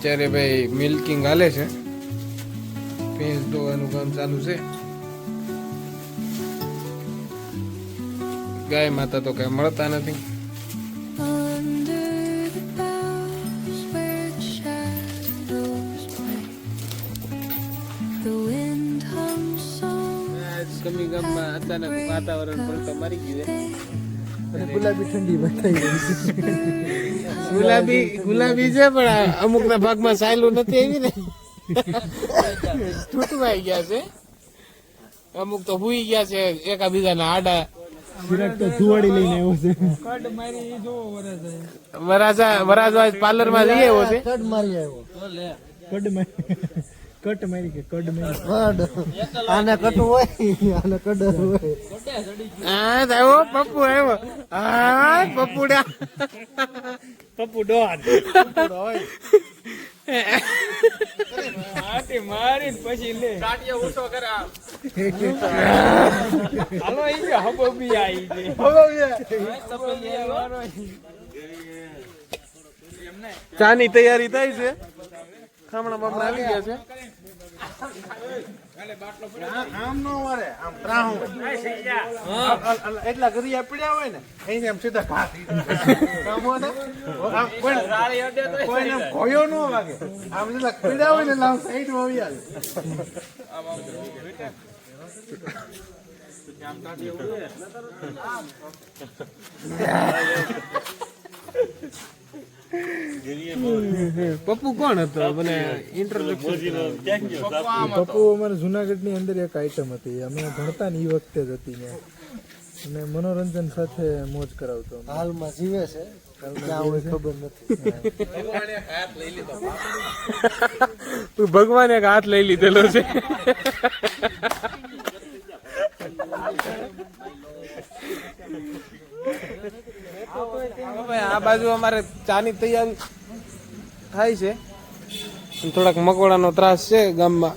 અત્યારે ભાઈ મિલ્કિંગ હાલે છે, ભેંસ દોવાનું કામ ચાલુ છે. ગાય માતા તો કઈ મળતા નથી. કમી ગામમાં અચાનક વાતાવરણ પલટો મારી ગયું. ગુલાબી ઠંડી બતાવી ગુલાબી છે પણ અમુક ના ભાગમાં સાયલું નથી આવી ને, તૂટવાઈ ગયા છે. અમુક તો હુઈ ગયા છે એકાબીજાના આડા. સિરાગ તો જુવાડી લઈને આવ્યો છે. વરાજા પાર્લર માં જઈ આવ્યો છે. કડ મારી આવ્યો. કટ મારી કે કડ મારી કડ આને કટ હોય આને કડ હોય. હા આવ્યો પપ્પુ આવ્યો. હા પપ્પુડા પપ્પુ ડોન મારી પછી લે કાટિયા ઊંચો કરે. હાલો ઈ કે હબોબી આવી છે. ચાની તૈયારી થાય છે. ખામણા બામણા આવી ગયા છે. આમ નો વારે આમ ત્રાહું એટલા ગરિયા પડ્યા હોય ને એને આમ સીધા ઘા કોઈને ભયો ન લાગે. આમ એટલા પડ્યા હોય ને એટલે આમ સાઈડમાં આવી આવે. પપ્પુ કોણ હતો મને ઇન્ટ્રોડક્શન. પપ્પુ અમારે જુનાગઢ ની અંદર એક આઈટમ હતી, અમે ભણતા ને એ વખતે જ હતી ને, અને મનોરંજન સાથે મોજ કરાવતો. હાલમાં જીવે છે ક્યાં હોય ખબર નથી. તું ભગવાને એક હાથ લઈ લીધેલો છે. આ બાજુ અમારે ચાની તૈયારી થાય છે. થોડાક મકોડાનો ત્રાસ છે ગામમાં.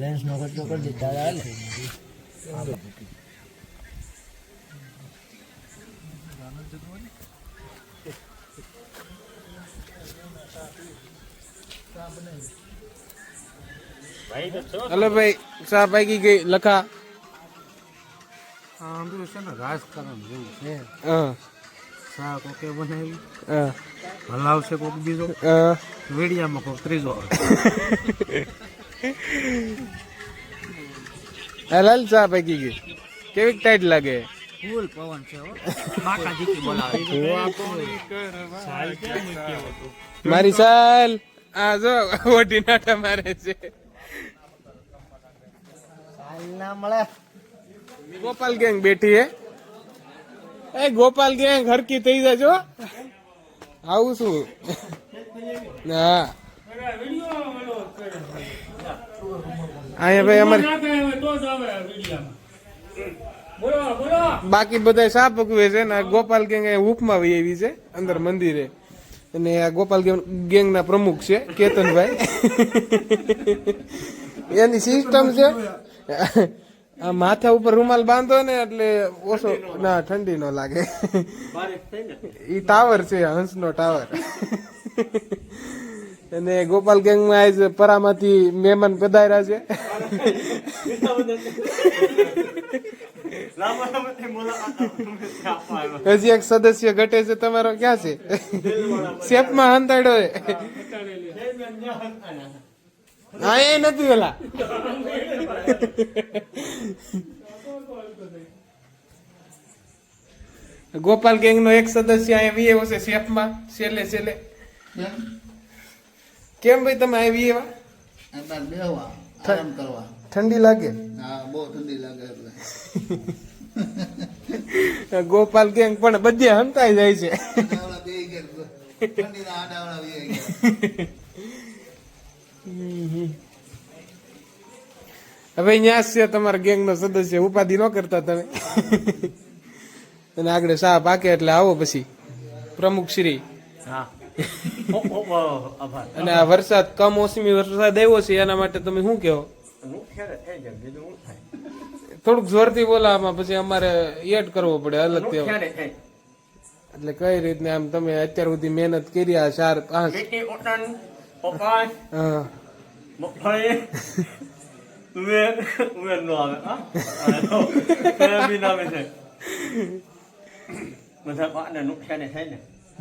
લેન્સ નો ખર્ચો કરી દીધા. હલો ભાઈ, ચા પાકી ગઈ લખા. રાજકારણ જેવું છે. હા ચા કોકે બનાવી હા હલાવશે કોક બીજો, હા. વીડિયામાં કોક ત્રીજો. હાલ ચા પાકી ગઈ. કેવી ટાઈટ લાગે? ફૂલ પવન છે હો. બાકા દીકી બોલાવે. મારી સાલ આ જો ઓઢી નાટા મારે છે. ના મળે. ગોપાલ ગેંગ બેઠી હે. એ ગોપાલ ગેંગ હરકી થઈ જજો. આવું શું? હા અહીંયા ભાઈ અમારે બાકી બધા શા પકવે છે ને ગોપાલ ગેંગ ઉપમાં વહી આવી છે અંદર મંદિરે. અને આ ગોપાલ ગેંગ ના પ્રમુખ છે કેતનભાઈ. એની સિસ્ટમ છે આ માથા ઉપર રૂમાલ બાંધો ને એટલે ઓછો ના ઠંડી નો લાગે. ઈ ટાવર છે, હંસ નો ટાવર. અને ગોપાલ ગેંગ માં આજ પરામાંથી મહેમાન પધાર્યા છે. હજી એક સદસ્ય ઘટે છે તમારો. ક્યાં છે? શેપમાં હંતાડ્યો. હા એ નથી ઓલા. ગોપાલ ગેંગ નો એક સદસ્ય અહીંયા વીએવો છે શેપમાં છેલ્લે છેલ્લે. કેમ ભાઈ તમે અહીં વીએવા? આરામ કરવા. ઠંડી લાગે? હા બહુ ઠંડી લાગે એટલે. ગોપાલ ગેંગ પણ બધે હંતાઈ જાય છે. હવે અહીંયા છે તમારા ગેંગ નો સદસ્ય, ઉપાધિ ન કરતા તમે. અને આગળ શાહ પાકે એટલે આવો પછી પ્રમુખ શ્રી. અને આ વરસાદ કમોસમી વરસાદ આવ્યો છે એના માટે તમે શું કહો? થોડુંક જોરથી બોલા, આમાં પછી અમારે એડ કરવો પડે અલગથી. એટલે કઈ રીતને આમ તમે અત્યાર સુધી મહેનત કરી આ 4-5 હા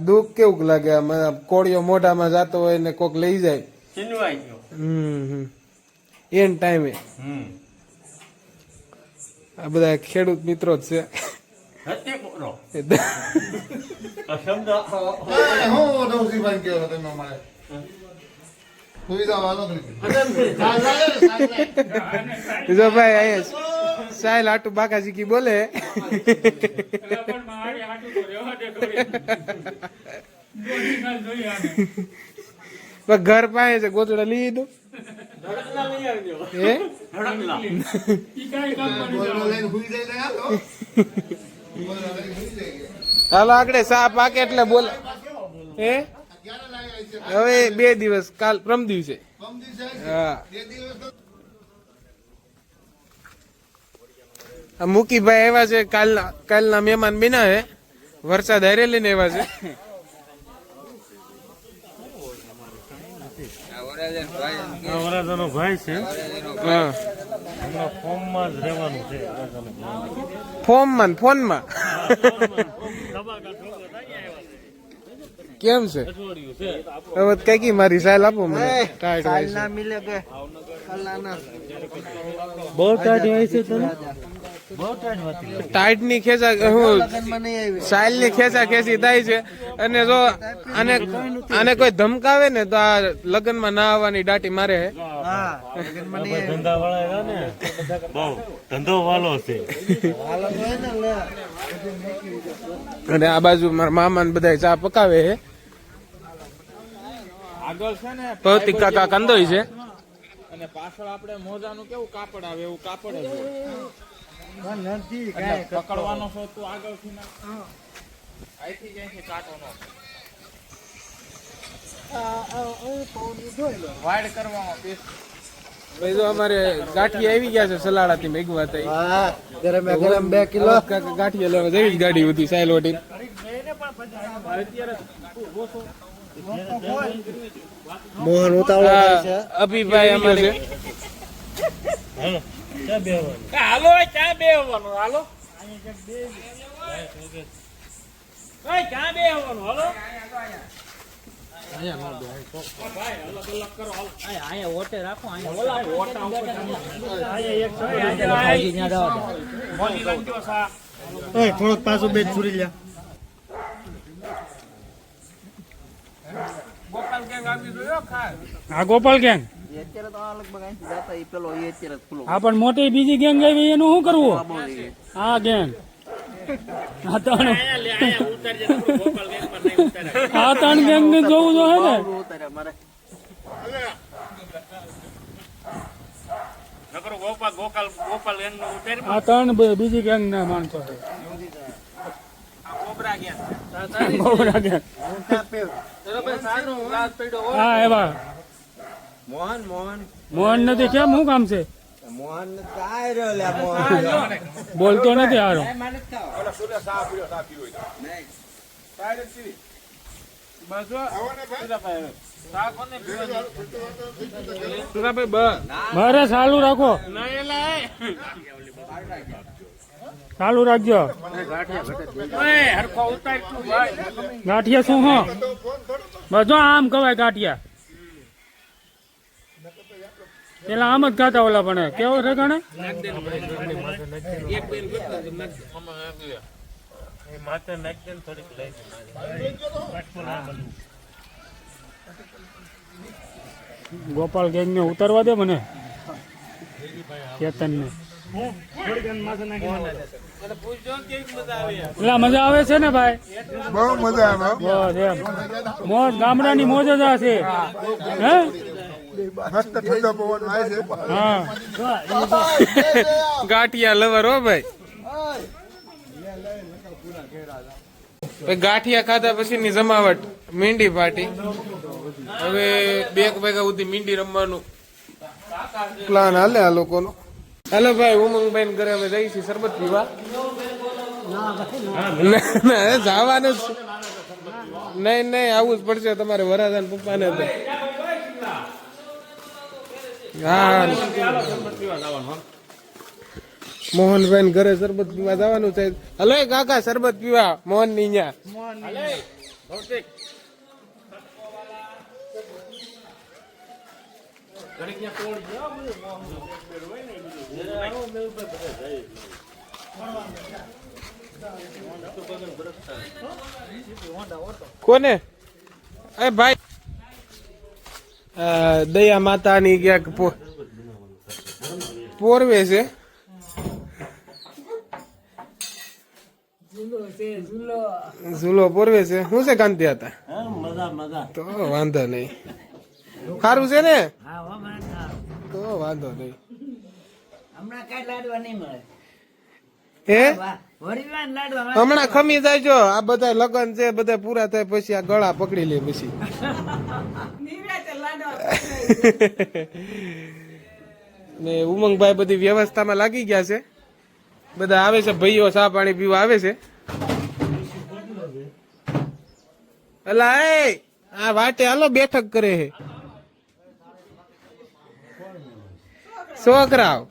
દુઃખ કેવું લાગે? આમ કોળિયો મોઢામાં જાતો હોય ને કોક લઈ જાય એન ટાઈમે. આ બધા ખેડૂત મિત્રો જ છે. જો ભાઈ અહીંયા સાહેલ આટુ બાકાજી કી બોલે. ઘર પાસે છે ગોતડા લઈ દો. હાલો આગળ સા પાકે એટલે બોલે. હવે 2 દિવસ કાલ પ્રમ દિવસે. હા મુકીભાઈ આવ્યા છે કાલના મહેમાન બિના હે. વરસાદ હારે લઈને આવ્યા છે. ભાઈ છે ફોનમાં ફોનમાં કેમ છે? હવે કઈ મારી સાયલ આપો મને. બહુ ટાઈટ હોય છે તને. ટાઈટ ની ખેંચા હું સાયલ ની ખેંચા ખેંચી થાય છે. અને જો આને કોઈ ધમકાવે ને તો આ લગ્ન માં ના આવવાની દાટી મારે હે. ધંધા વાળા ને બહુ ધંધો વાલો છે. અને આ બાજુ મારા મામા ને બધા ચા પકાવે હે. આગળ છે ને ભૌતિક કાકા કંદોય છે. અને પાછળ આપણે મોજાનું કેવું કાપડ આવે એવું કાપડ જ હોય. પકડવાનો છો તું આગળથી ના અહીંથી ક્યાંથી કાઢવાનો વાઇડ કરવામાં પીસ. ભાઈ જો અમારે ગાંઠી આવી ગયા છે સલાડા થી મેઘવા થઈ. ગરમ 2 કિલો ગાંઠી લેવા જેવી જ ગાડી હતી સાયલ વટી. મોહન ઉતાવળા છે. અભિભાઈ અમારે હાલો ચા બેહવાનું હાલો ચા બેહવાનું હાલો. થોડોક પાછું બેટ છોડી લ્યા. હા ગોપાલ ગેંગ. હા પણ મોટી બીજી ગેંગ આવી એનું શું કરવું? હા ગેંગ આ ત્રણ ગેંગ ને જોવું જો હે ને. આ 3 બીજી ગેંગ ના માણસો છે. Cobra gang. હા એવા મોહન નથી. કેમ શું કામ છે? બોલતો નથી હારો. મારે ચાલુ રાખો. ચાલુ રાખજો. ગાંઠિયા શું હો બધો આમ કવાય ગાંઠિયા. પેલા આમ જ ખાતા ઓલા પણ કેવો છે ગણે. ગોપાલ ગેંગ ને ઉતારવા દે મને. કેતન ને એટલે મજા આવે છે ને ભાઈ? બહુ મજા આવે બસ એમ. મોજ ગામડાની મોજ જ આ છે. હે? મસ્ત ઠંડો પવન આવે છે હા. ગાંઠિયા લવર હો ભાઈ. ગાંઠિયા ખાધા પછી ની જમાવટ મીંડી પાર્ટી. હવે 2 વાગ્યા સુધી મીંડી રમવાનું પ્લાન હાલે આ લોકોનો. હાલો ભાઈ, ઉમંગભાઈ ઘરે અમે જઈ છીએ શરબત પીવા. ના, જવાનું જ. નહીં આવું જ પડશે તમારે વરાદાન પપ્પાને તો. હા, મોહનભાઈ ઘરે શરબત પીવા જવાનું છે. હલો કાકા, શરબત પીવા મોહન ની ન્યા. કોને? એ ભાઈ દયા માતાની ક્યાંક પોરવે છે. ઝૂલો પોરવે છે. શું છે કાંતિ હતા? તો વાંધો નહીં. સારું છે ને? તો વાંધો નહીં. હે હમણાં ખમી જાય જો. આ બધા લગન છે, બધા પૂરા થાય પછી આ ગળા પકડી લે પછી. ને ઉમંગભાઈ બધી વ્યવસ્થામાં લાગી ગયા છે. બધા આવે છે, ભાઈઓ ચા પાણી પીવા આવે છે. અલા એ આ વાટે હાલો બેઠક કરે છે છોકરાઓ.